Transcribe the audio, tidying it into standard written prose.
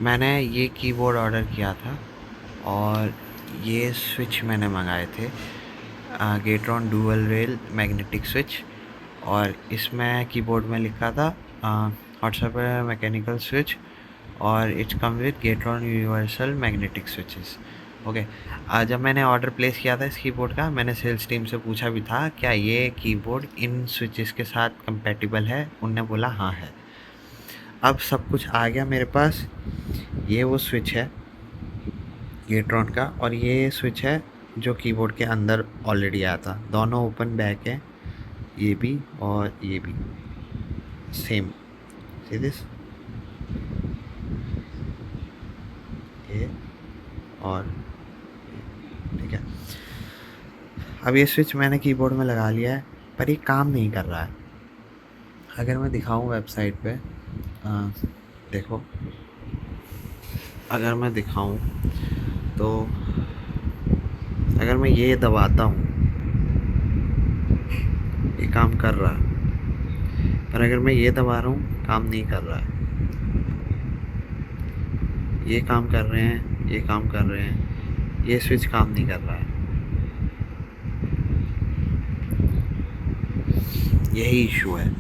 मैंने ये keyboard order किया था और ये स्विच मैंने मंगाए थे, Gateron dual rail magnetic switch. और इसमें कीबोर्ड में लिखा था हॉट सॉकेट मैकेनिकल स्विच और it's come with Gateron universal magnetic switches. Okay. जब मैंने ऑर्डर प्लेस किया था इस कीबोर्ड का, मैंने सेल्स टीम से पूछा भी था क्या ये कीबोर्ड इन स्विचेस के साथ कंपैटिबल है। उनने बोला हाँ है। अब सब कुछ आ गया मेरे पास। ये वो स्विच है गेट्रॉन का, और ये स्विच है जो कीबोर्ड के अंदर ऑलरेडी आया था। दोनों ओपन बैक है, ये भी और ये भी सेम। सी दिस, ये और ये, ठीक है। अब ये स्विच मैंने कीबोर्ड में लगा लिया है, पर ये काम नहीं कर रहा है। अगर मैं दिखाऊं वेबसाइट पे, देखो, अगर मैं दिखाऊं तो अगर मैं ये दबाता हूँ ये काम कर रहा है, पर अगर मैं ये दबा रहा हूँ काम नहीं कर रहा है। ये काम कर रहे हैं, ये काम कर रहे हैं, ये स्विच काम नहीं कर रहा है। यही इशू है।